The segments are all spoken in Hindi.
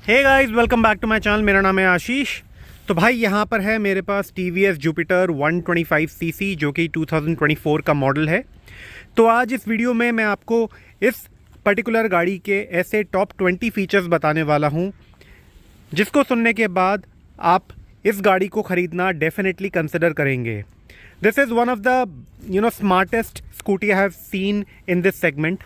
Hey guys, welcome back to my channel. मेरा नाम है आशीष। तो भाई यहाँ पर है मेरे पास TVS Jupiter 125cc जो कि 2024 का मॉडल है। तो आज इस वीडियो में मैं आपको इस पर्टिकुलर गाड़ी के ऐसे टॉप 20 फीचर्स बताने वाला हूँ जिसको सुनने के बाद आप इस गाड़ी को ख़रीदना डेफिनेटली कंसिडर करेंगे। This is one of the smartest scooty I have seen in this segment.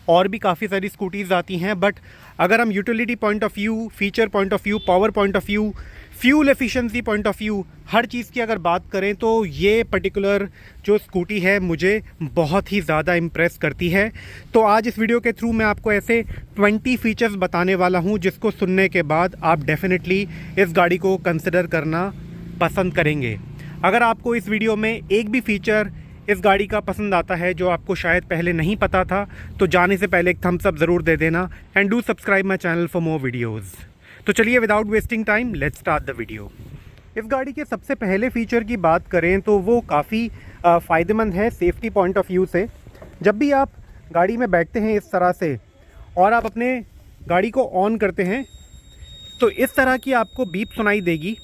और भी काफ़ी सारी स्कूटीज़ आती हैं, बट अगर हम utility point of view, feature point of view, power point of view, fuel efficiency point of view, हर चीज़ की अगर बात करें तो ये पर्टिकुलर जो स्कूटी है मुझे बहुत ही ज़्यादा इम्प्रेस करती है। तो आज इस वीडियो के थ्रू मैं आपको ऐसे 20 फीचर्स बताने वाला हूँ जिसको सुनने के बाद आप डेफिनेटली इस गाड़ी को कंसिडर करना पसंद करेंगे। अगर आपको इस वीडियो में एक भी फीचर इस गाड़ी का पसंद आता है जो आपको शायद पहले नहीं पता था, तो जाने से पहले एक थम्स अप ज़रूर दे देना and do subscribe my channel for more videos. तो चलिए without wasting time let's start the video. इस गाड़ी के सबसे पहले फीचर की बात करें तो वो काफ़ी फ़ायदेमंद है सेफ्टी पॉइंट ऑफ व्यू से। जब भी आप गाड़ी में बैठते हैं इस तरह से और आप अपने गाड़ी को ऑन करते हैं तो इस तरह की आपको बीप सुनाई देगी।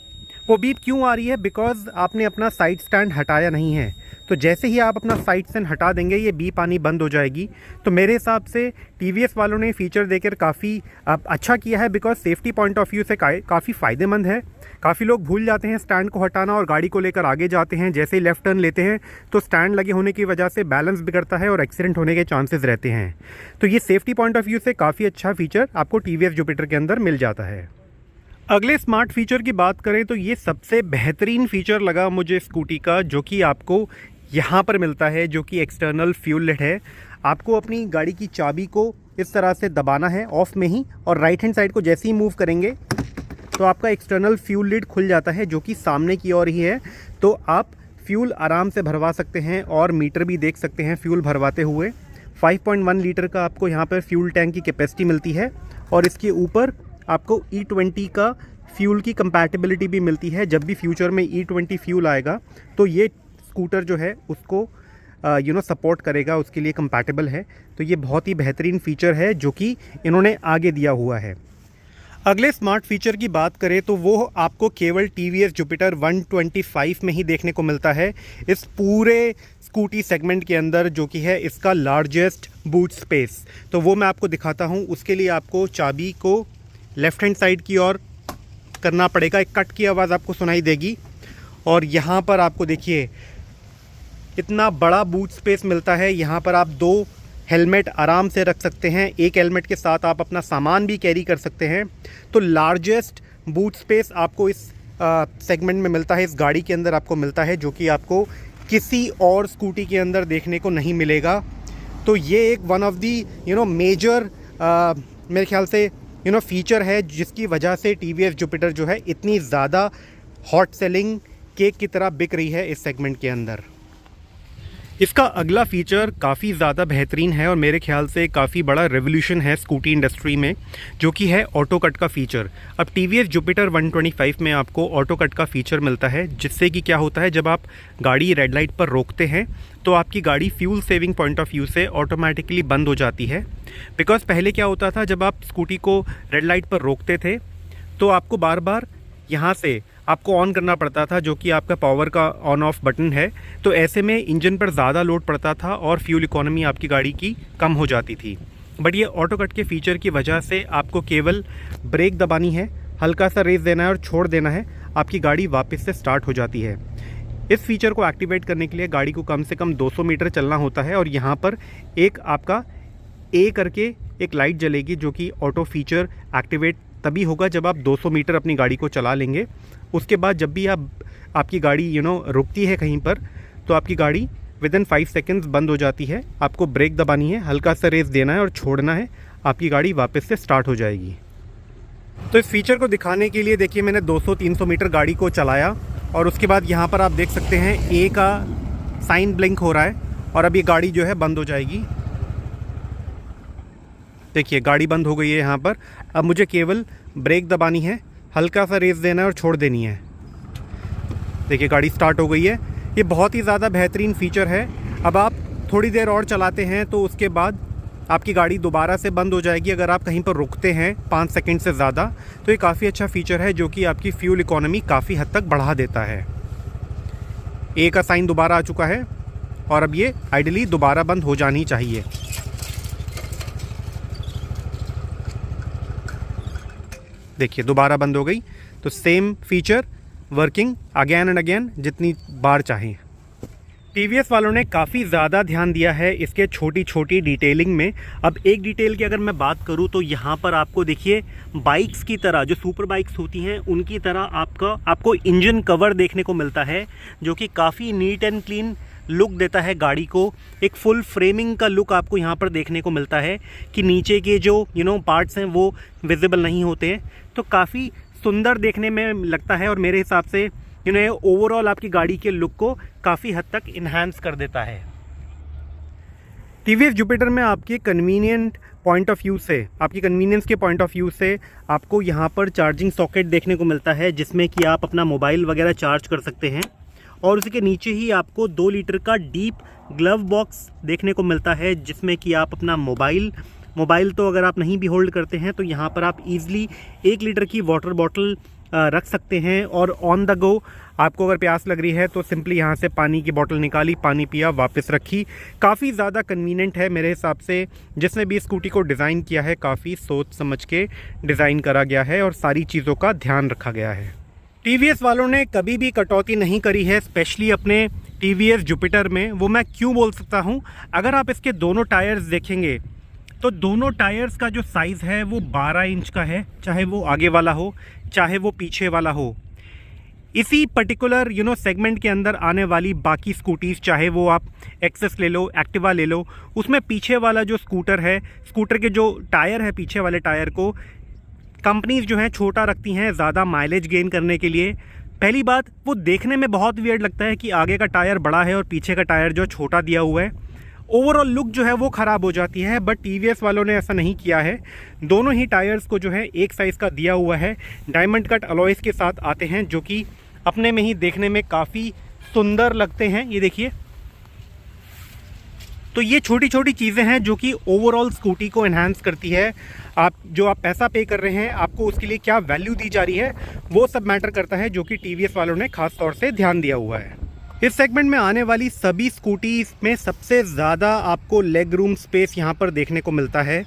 वो बीप क्यों आ रही है? बिकॉज़ आपने अपना साइड स्टैंड हटाया नहीं है। तो जैसे ही आप अपना साइड स्टैंड हटा देंगे ये बीप आनी बंद हो जाएगी। तो मेरे हिसाब से TVS वालों ने फीचर देकर काफ़ी अच्छा किया है, because safety point of view से काफ़ी फ़ायदेमंद है। काफ़ी लोग भूल जाते हैं स्टैंड को हटाना और गाड़ी को लेकर आगे जाते हैं। जैसे ही लेफ़्ट टर्न लेते हैं तो स्टैंड लगे होने की वजह से बैलेंस बिगड़ता है और एक्सीडेंट होने के चांसेस रहते हैं। तो ये सेफ्टी पॉइंट ऑफ व्यू से काफ़ी अच्छा फीचर आपको TVS जुपिटर के अंदर मिल जाता है। अगले स्मार्ट फीचर की बात करें तो ये सबसे बेहतरीन फीचर लगा मुझे स्कूटी का, जो कि आपको यहाँ पर मिलता है, जो कि एक्सटर्नल फ्यूल लिड है। आपको अपनी गाड़ी की चाबी को इस तरह से दबाना है ऑफ में ही, और राइट हैंड साइड को जैसे ही मूव करेंगे तो आपका एक्सटर्नल फ्यूल लिड खुल जाता है जो कि सामने की ओर ही है। तो आप फ्यूल आराम से भरवा सकते हैं और मीटर भी देख सकते हैं फ्यूल भरवाते हुए। 5.1 लीटर का आपको यहाँ पर फ्यूल टैंक की कैपेसिटी मिलती है और इसके ऊपर आपको E20 का फ्यूल की कंपैटिबिलिटी भी मिलती है। जब भी फ्यूचर में E20 फ्यूल आएगा तो ये स्कूटर जो है उसको सपोर्ट करेगा, उसके लिए कंपैटिबल है। तो ये बहुत ही बेहतरीन फीचर है जो कि इन्होंने आगे दिया हुआ है। अगले स्मार्ट फीचर की बात करें तो वो आपको केवल TVS जुपिटर 125 में ही देखने को मिलता है इस पूरे स्कूटी सेगमेंट के अंदर, जो कि है इसका लार्जेस्ट बूट स्पेस। तो वो मैं आपको दिखाता हूँ। उसके लिए आपको चाबी को लेफ़्ट हैंड साइड की ओर करना पड़ेगा। एक कट की आवाज़ आपको सुनाई देगी और यहाँ पर आपको देखिए इतना बड़ा बूट स्पेस मिलता है। यहाँ पर आप 2 हेलमेट आराम से रख सकते हैं। एक हेलमेट के साथ आप अपना सामान भी कैरी कर सकते हैं। तो लार्जेस्ट बूट स्पेस आपको इस सेगमेंट में मिलता है, इस गाड़ी के अंदर आपको मिलता है, जो कि आपको किसी और स्कूटी के अंदर देखने को नहीं मिलेगा। तो ये एक वन ऑफ दी मेजर मेरे ख्याल से फीचर है जिसकी वजह से TVS जुपिटर जो है इतनी ज़्यादा हॉट सेलिंग केक की तरह बिक रही है इस सेगमेंट के अंदर। इसका अगला फीचर काफ़ी ज़्यादा बेहतरीन है और मेरे ख्याल से काफ़ी बड़ा रेवोल्यूशन है स्कूटी इंडस्ट्री में, जो कि है ऑटो कट का फीचर। अब TVS जुपिटर 125 में आपको ऑटो कट का फीचर मिलता है, जिससे कि क्या होता है, जब आप गाड़ी रेड लाइट पर रोकते हैं तो आपकी गाड़ी fuel saving point of view से ऑटोमेटिकली बंद हो जाती है। बिकॉज पहले क्या होता था, जब आप स्कूटी को रेड लाइट पर रोकते थे तो आपको बार बार यहाँ से आपको ऑन करना पड़ता था, जो कि आपका पावर का ऑन ऑफ बटन है। तो ऐसे में इंजन पर ज़्यादा लोड पड़ता था और फ्यूल इकोनॉमी आपकी गाड़ी की कम हो जाती थी। बट ये ऑटो कट के फीचर की वजह से आपको केवल ब्रेक दबानी है, हल्का सा रेस देना है और छोड़ देना है, आपकी गाड़ी वापस से स्टार्ट हो जाती है। इस फीचर को एक्टिवेट करने के लिए गाड़ी को कम से कम 200 मीटर चलना होता है और यहाँ पर एक आपका A करके एक लाइट जलेगी, जो कि ऑटो फीचर एक्टिवेट तभी होगा जब आप 200 मीटर अपनी गाड़ी को चला लेंगे। उसके बाद जब भी आपकी गाड़ी रुकती है कहीं पर, तो आपकी गाड़ी विदिन 5 सेकेंड्स बंद हो जाती है। आपको ब्रेक दबानी है, हल्का सा रेस देना है और छोड़ना है, आपकी गाड़ी वापस से स्टार्ट हो जाएगी। तो इस फीचर को दिखाने के लिए देखिए मैंने 200-300 मीटर गाड़ी को चलाया और उसके बाद यहाँ पर आप देख सकते हैं A का साइन ब्लिंक हो रहा है और अब ये गाड़ी जो है बंद हो जाएगी। देखिए गाड़ी बंद हो गई है यहाँ पर। अब मुझे केवल ब्रेक दबानी है, हल्का सा रेस देना है और छोड़ देनी है। देखिए गाड़ी स्टार्ट हो गई है। ये बहुत ही ज़्यादा बेहतरीन फीचर है। अब आप थोड़ी देर और चलाते हैं तो उसके बाद आपकी गाड़ी दोबारा से बंद हो जाएगी अगर आप कहीं पर रुकते हैं 5 सेकंड से ज़्यादा। तो ये काफ़ी अच्छा फीचर है जो कि आपकी फ्यूल इकोनॉमी काफ़ी हद तक बढ़ा देता है। ए का साइन दोबारा आ चुका है और अब ये आइडियली दोबारा बंद हो जानी चाहिए। देखिए दोबारा बंद हो गई। तो same feature working again and again जितनी बार चाहें। टीवीएस वालों ने काफ़ी ज़्यादा ध्यान दिया है इसके छोटी छोटी डिटेलिंग में। अब एक डिटेल की अगर मैं बात करूं तो यहाँ पर आपको देखिए बाइक्स की तरह, जो सुपर बाइक्स होती हैं उनकी तरह आपको इंजन कवर देखने को मिलता है, जो कि काफ़ी नीट एंड क्लीन लुक देता है गाड़ी को। एक फुल फ्रेमिंग का लुक आपको यहाँ पर देखने को मिलता है कि नीचे के जो पार्ट्स हैं वो विजिबल नहीं होते हैं। तो काफ़ी सुंदर देखने में लगता है और मेरे हिसाब से ओवरऑल आपकी गाड़ी के लुक को काफ़ी हद तक इन्हांस कर देता है। टीवीएस जुपिटर में आपके कन्वीनियंट पॉइंट ऑफ व्यू से, आपकी कन्वीनियंस के पॉइंट ऑफ व्यू से आपको यहाँ पर चार्जिंग सॉकेट देखने को मिलता है, जिसमें कि आप अपना मोबाइल वगैरह चार्ज कर सकते हैं। और उसके नीचे ही आपको 2 लीटर का डीप ग्लव बॉक्स देखने को मिलता है, जिसमें कि आप अपना मोबाइल तो अगर आप नहीं भी होल्ड करते हैं तो यहाँ पर आप ईज़िली 1 लीटर की वाटर बॉटल रख सकते हैं। और ऑन द गो आपको अगर प्यास लग रही है तो सिंपली यहाँ से पानी की बोतल निकाली, पानी पिया, वापस रखी। काफ़ी ज़्यादा कन्वीनियंट है मेरे हिसाब से। जिसने भी स्कूटी को डिज़ाइन किया है काफ़ी सोच समझ के डिज़ाइन करा गया है और सारी चीज़ों का ध्यान रखा गया है। टीवीएस वालों ने कभी भी कटौती नहीं करी है, स्पेशली अपने टीवीएस जुपिटर में। वो मैं क्यों बोल सकता हूँ, अगर आप इसके दोनों टायर्स देखेंगे तो दोनों टायर्स का जो साइज़ है वो 12 इंच का है, चाहे वो आगे वाला हो चाहे वो पीछे वाला हो। इसी पर्टिकुलर सेगमेंट के अंदर आने वाली बाकी स्कूटीज़, चाहे वो आप एक्सेस ले लो, एक्टिवा ले लो, उसमें पीछे वाला जो स्कूटर है, स्कूटर के जो टायर है पीछे वाले टायर को कंपनीज जो हैं छोटा रखती हैं ज़्यादा माइलेज गेन करने के लिए। पहली बात, वो देखने में बहुत वियर्ड लगता है कि आगे का टायर बड़ा है और पीछे का टायर जो छोटा दिया हुआ है। ओवरऑल लुक जो है वो ख़राब हो जाती है। बट टीवीएस वालों ने ऐसा नहीं किया है। दोनों ही टायर्स को जो है एक साइज़ का दिया हुआ है, डायमंड कट अलॉयज़ के साथ आते हैं, जो कि अपने में ही देखने में काफ़ी सुंदर लगते हैं। ये देखिए, तो ये छोटी छोटी चीज़ें हैं जो कि ओवरऑल स्कूटी को एनहांस करती है। आप पैसा पे कर रहे हैं, आपको उसके लिए क्या वैल्यू दी जा रही है, वो सब मैटर करता है, जो कि टीवीएस वालों ने खास तौर से ध्यान दिया हुआ है। इस सेगमेंट में आने वाली सभी स्कूटीज़ में सबसे ज़्यादा आपको लेग रूम स्पेस यहाँ पर देखने को मिलता है।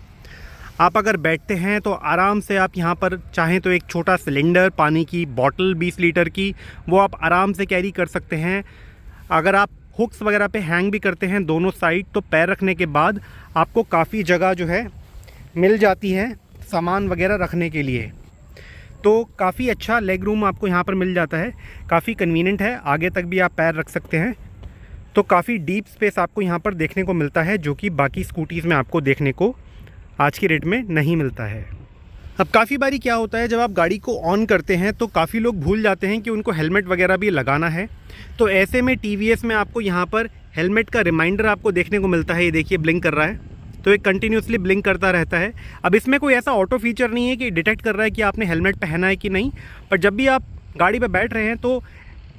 आप अगर बैठते हैं तो आराम से आप यहाँ पर चाहें तो एक छोटा सिलेंडर, पानी की बोतल 20 लीटर की, वो आप आराम से कैरी कर सकते हैं। अगर आप हुक्स वगैरह पे हैंग भी करते हैं दोनों साइड, तो पैर रखने के बाद आपको काफ़ी जगह जो है मिल जाती है सामान वगैरह रखने के लिए। तो काफ़ी अच्छा लेग रूम आपको यहाँ पर मिल जाता है, काफ़ी कन्वीनियंट है। आगे तक भी आप पैर रख सकते हैं। तो काफ़ी डीप स्पेस आपको यहाँ पर देखने को मिलता है, जो कि बाकी स्कूटीज़ में आपको देखने को आज की डेट में नहीं मिलता है। अब काफ़ी बारी क्या होता है, जब आप गाड़ी को ऑन करते हैं तो काफ़ी लोग भूल जाते हैं कि उनको हेलमेट वगैरह भी लगाना है। तो ऐसे में टीवीएस में आपको यहाँ पर हेलमेट का रिमाइंडर आपको देखने को मिलता है। ये देखिए ब्लिंक कर रहा है, तो ये कंटिन्यूसली ब्लिंक करता रहता है। अब इसमें कोई ऐसा ऑटो फीचर नहीं है कि डिटेक्ट कर रहा है कि आपने हेलमेट पहना है कि नहीं, पर जब भी आप गाड़ी पर बैठ रहे हैं तो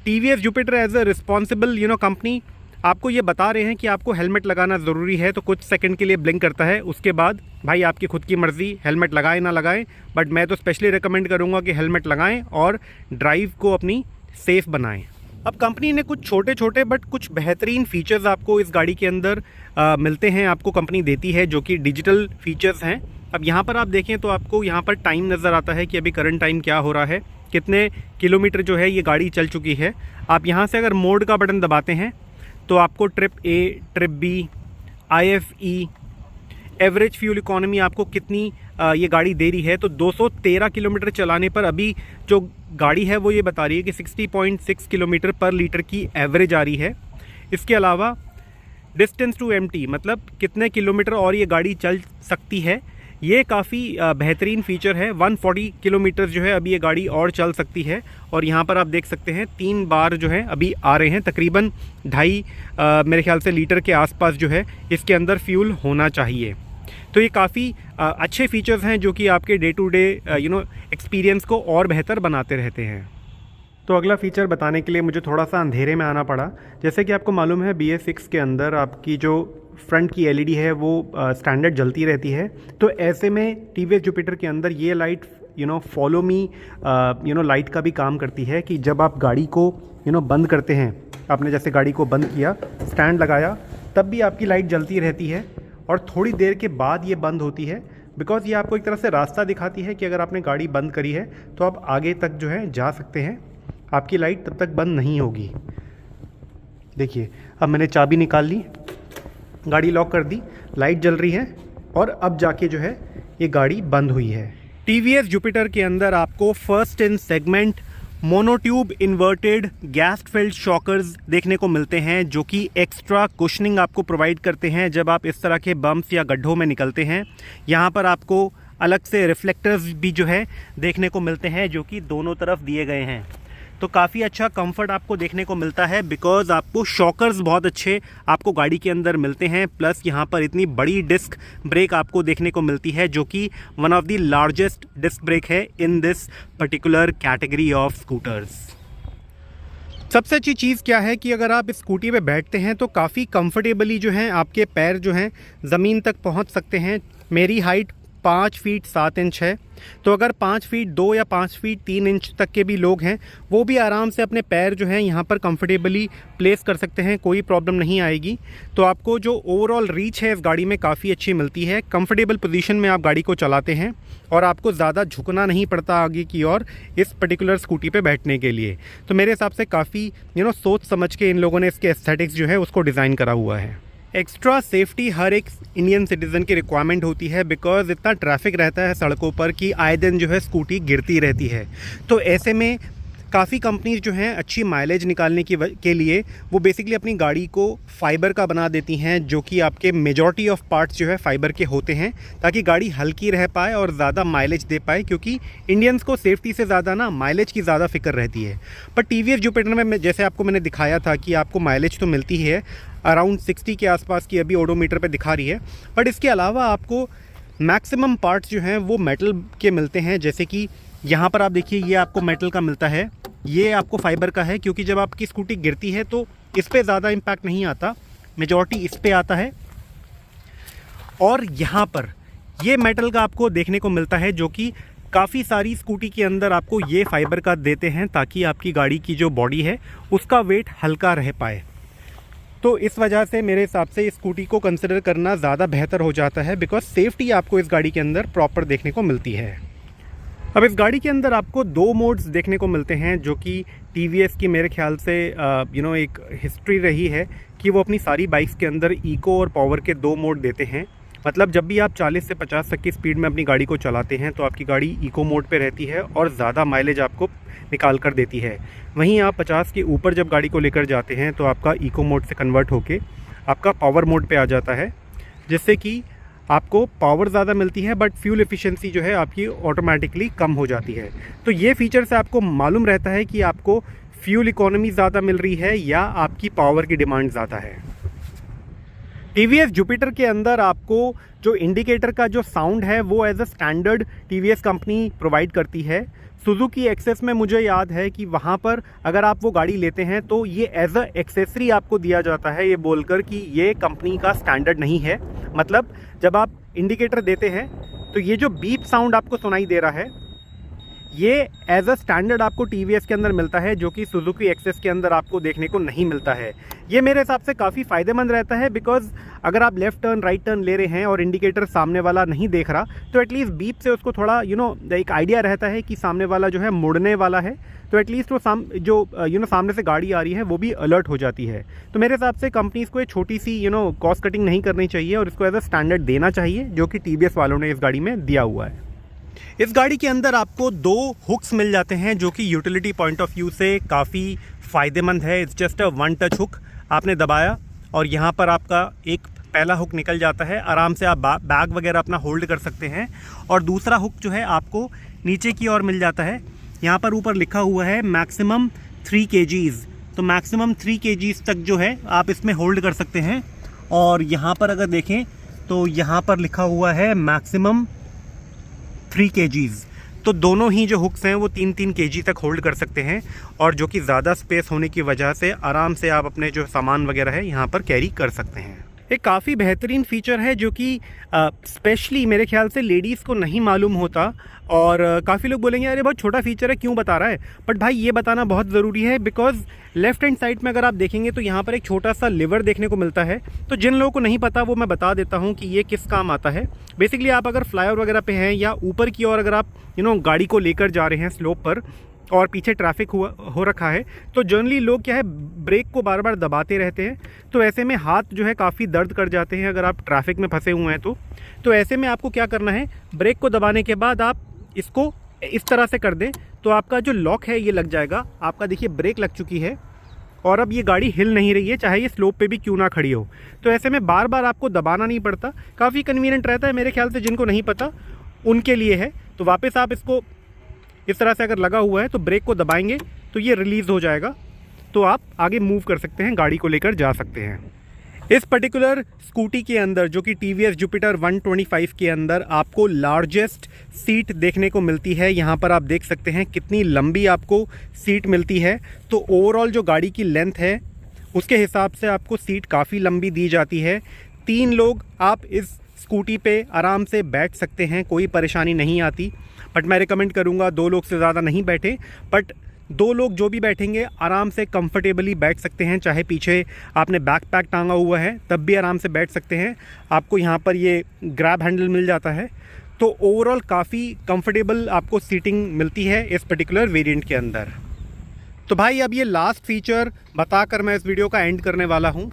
TVS Jupiter as a responsible company आपको ये बता रहे हैं कि आपको हेलमेट लगाना ज़रूरी है। तो कुछ सेकंड के लिए ब्लिंक करता है, उसके बाद भाई आपकी खुद की मर्ज़ी, हेलमेट लगाएं ना लगाएं, बट मैं तो स्पेशली रिकमेंड करूंगा कि हेलमेट लगाएं और ड्राइव को अपनी सेफ़ बनाएं। अब कंपनी ने कुछ छोटे छोटे बट कुछ बेहतरीन फीचर्स आपको इस गाड़ी के अंदर मिलते हैं, आपको कंपनी देती है, जो कि डिजिटल फीचर्स हैं। अब यहाँ पर आप देखें तो आपको यहाँ पर टाइम नज़र आता है कि अभी करंट टाइम क्या हो रहा है, कितने किलोमीटर जो है ये गाड़ी चल चुकी है। आप यहाँ से अगर मोड का बटन दबाते हैं तो आपको trip A, trip B, IFE, average fuel economy आपको कितनी ये गाड़ी दे रही है। तो 213 किलोमीटर चलाने पर अभी जो गाड़ी है वो ये बता रही है कि 60.6 किलोमीटर पर लीटर की एवरेज आ रही है। इसके अलावा डिस्टेंस टू एम्प्टी, मतलब कितने किलोमीटर और ये गाड़ी चल सकती है, ये काफ़ी बेहतरीन फीचर है। 140 किलोमीटर जो है अभी ये गाड़ी और चल सकती है। और यहाँ पर आप देख सकते हैं 3 बार जो है अभी आ रहे हैं, तकरीबन 2.5 मेरे ख्याल से लीटर के आसपास जो है इसके अंदर फ्यूल होना चाहिए। तो ये काफ़ी अच्छे फीचर्स हैं जो कि आपके डे टू डे एक्सपीरियंस को और बेहतर बनाते रहते हैं। तो अगला फ़ीचर बताने के लिए मुझे थोड़ा सा अंधेरे में आना पड़ा। जैसे कि आपको मालूम है BS6 के अंदर आपकी जो फ्रंट की एलईडी है वो स्टैंडर्ड जलती रहती है। तो ऐसे में टीवीएस जुपिटर के अंदर ये लाइट फॉलो मी लाइट का भी काम करती है कि जब आप गाड़ी को बंद करते हैं, आपने जैसे गाड़ी को बंद किया, स्टैंड लगाया, तब भी आपकी लाइट जलती रहती है और थोड़ी देर के बाद ये बंद होती है। बिकॉज़ ये आपको एक तरह से रास्ता दिखाती है कि अगर आपने गाड़ी बंद करी है तो आप आगे तक जो है जा सकते हैं, आपकी लाइट तब तक बंद नहीं होगी। देखिए अब मैंने चाबी निकाल ली, गाड़ी लॉक कर दी, लाइट जल रही है और अब जाके जो है ये गाड़ी बंद हुई है। टीवीएस जुपिटर के अंदर आपको first in segment monotube inverted gas filled shockers देखने को मिलते हैं, जो कि एक्स्ट्रा कुशनिंग आपको प्रोवाइड करते हैं जब आप इस तरह के बम्प्स या गड्ढों में निकलते हैं। यहाँ पर आपको अलग से रिफ्लेक्टर्स भी जो है देखने को मिलते हैं, जो कि दोनों तरफ दिए गए हैं। तो काफ़ी अच्छा कंफर्ट आपको देखने को मिलता है, बिकॉज़ आपको शॉकर्स बहुत अच्छे आपको गाड़ी के अंदर मिलते हैं। प्लस यहाँ पर इतनी बड़ी डिस्क ब्रेक आपको देखने को मिलती है, जो कि one of the largest disc brake है in this particular category of scooters. सबसे अच्छी चीज़ क्या है कि अगर आप इस स्कूटी पे बैठते हैं तो काफ़ी कंफर्टेबली जो है आपके पैर जो हैं ज़मीन तक पहुँच सकते हैं। मेरी हाइट 5 फीट 7 इंच है, तो अगर 5 फीट 2 या 5 फीट 3 इंच तक के भी लोग हैं, वो भी आराम से अपने पैर जो हैं यहाँ पर कंफर्टेबली प्लेस कर सकते हैं, कोई प्रॉब्लम नहीं आएगी। तो आपको जो ओवरऑल रीच है इस गाड़ी में काफ़ी अच्छी मिलती है। कंफर्टेबल पोजीशन में आप गाड़ी को चलाते हैं और आपको ज़्यादा झुकना नहीं पड़ता आगे की ओर इस पर्टिकुलर स्कूटी पे बैठने के लिए। तो मेरे हिसाब से काफ़ी सोच समझ के इन लोगों ने इसके एस्थेटिक्स जो है उसको डिज़ाइन करा हुआ है। एक्स्ट्रा सेफ्टी हर एक इंडियन सिटीज़न की रिक्वायरमेंट होती है, बिकॉज़ इतना ट्रैफिक रहता है सड़कों पर कि आए दिन जो है स्कूटी गिरती रहती है। तो ऐसे में काफ़ी कंपनीज जो हैं अच्छी माइलेज निकालने के लिए वो बेसिकली अपनी गाड़ी को फाइबर का बना देती हैं, जो कि आपके मेजॉरिटी ऑफ पार्ट्स जो है फाइबर के होते हैं, ताकि गाड़ी हल्की रह पाए और ज़्यादा माइलेज दे पाए, क्योंकि इंडियंस को सेफ्टी से ज़्यादा ना माइलेज की ज़्यादा फिक्र रहती है। पर टीवीएस जुपिटर में जैसे आपको मैंने दिखाया था कि आपको माइलेज तो मिलती है अराउंड 60 के आसपास की अभी ओडोमीटर पे दिखा रही है, बट इसके अलावा आपको मैक्सिमम पार्ट्स जो हैं वो मेटल के मिलते हैं। जैसे कि यहाँ पर आप देखिए, ये आपको मेटल का मिलता है, ये आपको फाइबर का है, क्योंकि जब आपकी स्कूटी गिरती है तो इस पे ज़्यादा इम्पैक्ट नहीं आता, मेजॉरिटी इस पे आता है। और यहाँ पर ये मेटल का आपको देखने को मिलता है, जो कि काफ़ी सारी स्कूटी के अंदर आपको ये फाइबर का देते हैं, ताकि आपकी गाड़ी की जो बॉडी है उसका वेट हल्का रह पाए। तो इस वजह से मेरे हिसाब से इस स्कूटी को कंसिडर करना ज़्यादा बेहतर हो जाता है, बिकॉज सेफ्टी आपको इस गाड़ी के अंदर प्रॉपर देखने को मिलती है। अब इस गाड़ी के अंदर आपको 2 मोड्स देखने को मिलते हैं, जो कि टीवीएस की मेरे ख्याल से एक हिस्ट्री रही है कि वो अपनी सारी बाइक्स के अंदर इको और पावर के 2 मोड देते हैं। मतलब जब भी आप 40 से 50 तक की स्पीड में अपनी गाड़ी को चलाते हैं तो आपकी गाड़ी इको मोड पे रहती है और ज़्यादा माइलेज आपको निकाल कर देती है। वहीं आप 50 के ऊपर जब गाड़ी को लेकर जाते हैं तो आपका इको मोड से कन्वर्ट होके आपका पावर मोड पे आ जाता है, जिससे कि आपको पावर ज़्यादा मिलती है, बट फ्यूल एफिशिएंसी जो है आपकी ऑटोमेटिकली कम हो जाती है। तो ये फीचर से आपको मालूम रहता है कि आपको फ्यूल इकोनॉमी ज़्यादा मिल रही है या आपकी पावर की डिमांड ज़्यादा है। टीवीएस जुपिटर के अंदर आपको जो इंडिकेटर का जो साउंड है वो as a standard TVS company provide करती है। सुजुकी एक्सेस में मुझे याद है कि वहाँ पर अगर आप वो गाड़ी लेते हैं तो ये एज अ एक्सेसरी आपको दिया जाता है, ये बोलकर कि ये कंपनी का स्टैंडर्ड नहीं है। मतलब जब आप इंडिकेटर देते हैं तो ये जो बीप साउंड आपको सुनाई दे रहा है, ये एज अ स्टैंडर्ड आपको टीवीएस के अंदर मिलता है, जो कि सुजुकी एक्सेस के अंदर आपको देखने को नहीं मिलता है। ये मेरे हिसाब से काफ़ी फ़ायदेमंद रहता है, बिकॉज अगर आप लेफ़्ट टर्न राइट टर्न ले रहे हैं और इंडिकेटर सामने वाला नहीं देख रहा, तो एटलीस्ट बीप से उसको थोड़ा एक आइडिया रहता है कि सामने वाला जो है मुड़ने वाला है, तो एटलीस्ट वो सामने से गाड़ी आ रही है वो भी अलर्ट हो जाती है। तो मेरे हिसाब से कंपनीज़ को एक छोटी सी कॉस्ट कटिंग नहीं करनी चाहिए और इसको एज अ स्टैंडर्ड देना चाहिए, जो कि टीवीएस वालों ने इस गाड़ी में दिया हुआ है। इस गाड़ी के अंदर आपको 2 हुक्स मिल जाते हैं, जो कि यूटिलिटी पॉइंट ऑफ व्यू से काफ़ी फ़ायदेमंद है। It's just a 1 touch hook, आपने दबाया और यहाँ पर आपका एक पहला हुक निकल जाता है, आराम से आप बैग वगैरह अपना होल्ड कर सकते हैं। और दूसरा हुक जो है आपको नीचे की ओर मिल जाता है, यहाँ पर ऊपर लिखा हुआ है मैक्सिमम 3 kgs, तो मैक्सिमम 3 kgs तक जो है आप इसमें होल्ड कर सकते हैं। और यहाँ पर अगर देखें तो यहाँ पर लिखा हुआ है मैक्सिमम 3 kgs, तो दोनों ही जो हुक्स हैं वो 3-3 kg तक होल्ड कर सकते हैं, और जो कि ज़्यादा स्पेस होने की वजह से आराम से आप अपने जो सामान वगैरह है यहाँ पर कैरी कर सकते हैं। एक काफ़ी बेहतरीन फ़ीचर है जो कि स्पेशली मेरे ख्याल से लेडीज़ को नहीं मालूम होता। और काफ़ी लोग बोलेंगे अरे बहुत छोटा फ़ीचर है, क्यों बता रहा है। बट भाई ये बताना बहुत ज़रूरी है, बिकॉज़ लेफ़्ट हैंड साइड में अगर आप देखेंगे तो यहाँ पर एक छोटा सा लिवर देखने को मिलता है। तो जिन लोगों को नहीं पता वो मैं बता देता हूँ कि ये किस काम आता है। बेसिकली आप अगर फ्लाईओवर वगैरह पे हैं या ऊपर की ओर अगर आप गाड़ी को लेकर जा रहे हैं स्लोप पर और पीछे ट्रैफिक हो रखा है, तो जनरली लोग क्या है ब्रेक को बार बार दबाते रहते हैं। तो ऐसे में हाथ जो है काफ़ी दर्द कर जाते हैं अगर आप ट्रैफिक में फंसे हुए हैं तो ऐसे में आपको क्या करना है, ब्रेक को दबाने के बाद आप इसको इस तरह से कर दें तो आपका जो लॉक है ये लग जाएगा। आपका देखिए ब्रेक लग चुकी है और अब ये गाड़ी हिल नहीं रही है, चाहे ये स्लोप पे भी क्यों ना खड़ी हो। तो ऐसे में बार बार आपको दबाना नहीं पड़ता, काफ़ी कन्वीनियंट रहता है। मेरे ख्याल से जिनको नहीं पता उनके लिए है। तो वापस आप इसको इस तरह से अगर लगा हुआ है तो ब्रेक को दबाएंगे तो ये रिलीज़ हो जाएगा, तो आप आगे मूव कर सकते हैं, गाड़ी को लेकर जा सकते हैं। इस पर्टिकुलर स्कूटी के अंदर जो कि TVS जुपिटर 125 के अंदर आपको लार्जेस्ट सीट देखने को मिलती है। यहाँ पर आप देख सकते हैं कितनी लंबी आपको सीट मिलती है। तो ओवरऑल जो गाड़ी की लेंथ है उसके हिसाब से आपको सीट काफ़ी लंबी दी जाती है। 3 लोग आप इस स्कूटी पे आराम से बैठ सकते हैं, कोई परेशानी नहीं आती। बट मैं रिकमेंड करूँगा 2 लोग से ज़्यादा नहीं बैठें। बट 2 लोग जो भी बैठेंगे आराम से कंफर्टेबली बैठ सकते हैं, चाहे पीछे आपने बैकपैक टांगा हुआ है तब भी आराम से बैठ सकते हैं। आपको यहाँ पर ये ग्रैब हैंडल मिल जाता है। तो ओवरऑल काफ़ी कंफर्टेबल आपको सीटिंग मिलती है इस पर्टिकुलर वेरिएंट के अंदर। तो भाई अब ये लास्ट फीचर बताकर मैं इस वीडियो का एंड करने वाला हूँ।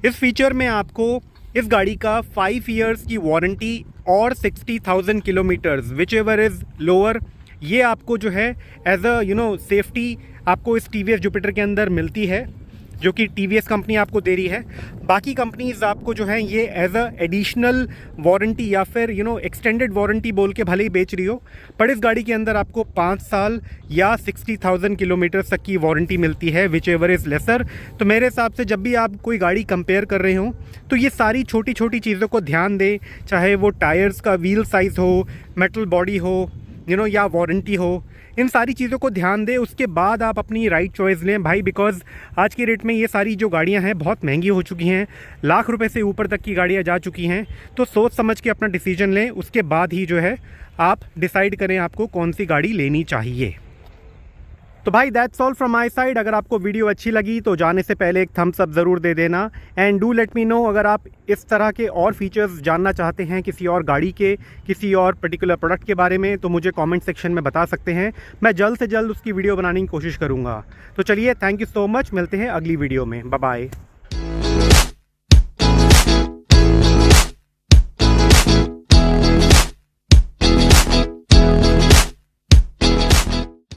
इस फीचर में आपको इस गाड़ी का 5 इयर्स की वारंटी और 60,000 kilometres which ever is lower, ये आपको जो है एज अ सेफ्टी आपको इस TVS जुपिटर के अंदर मिलती है, जो कि TVS कंपनी आपको दे रही है। बाकी कंपनीज़ आपको जो है ये एज अ एडिशनल वारंटी या फिर एक्सटेंडेड वारंटी बोल के भले ही बेच रही हो, पर इस गाड़ी के अंदर आपको 5 साल या 60,000 किलोमीटर तक की वारंटी मिलती है, विच एवर इज़ लेसर। तो मेरे हिसाब से जब भी आप कोई गाड़ी कंपेयर कर रहे हो तो ये सारी छोटी छोटी चीज़ों को ध्यान दें, चाहे वो टायर्स का व्हील साइज़ हो, मेटल बॉडी हो, या वारंटी हो, इन सारी चीज़ों को ध्यान दें। उसके बाद आप अपनी राइट चॉइस लें भाई, बिकॉज़ आज की रेट में ये सारी जो गाड़ियां हैं बहुत महंगी हो चुकी हैं, लाख रुपए से ऊपर तक की गाड़ियां जा चुकी हैं। तो सोच समझ के अपना डिसीजन लें, उसके बाद ही जो है आप डिसाइड करें आपको कौन सी गाड़ी लेनी चाहिए। तो भाई that's all from my side. अगर आपको वीडियो अच्छी लगी तो जाने से पहले एक थम्स अप ज़रूर दे देना, and do let me know अगर आप इस तरह के और फीचर्स जानना चाहते हैं किसी और गाड़ी के, किसी और पर्टिकुलर प्रोडक्ट के बारे में, तो मुझे कमेंट सेक्शन में बता सकते हैं। मैं जल्द से जल्द उसकी वीडियो बनाने की कोशिश करूँगा। तो चलिए, थैंक यू सो मच, मिलते हैं अगली वीडियो में। Bye bye.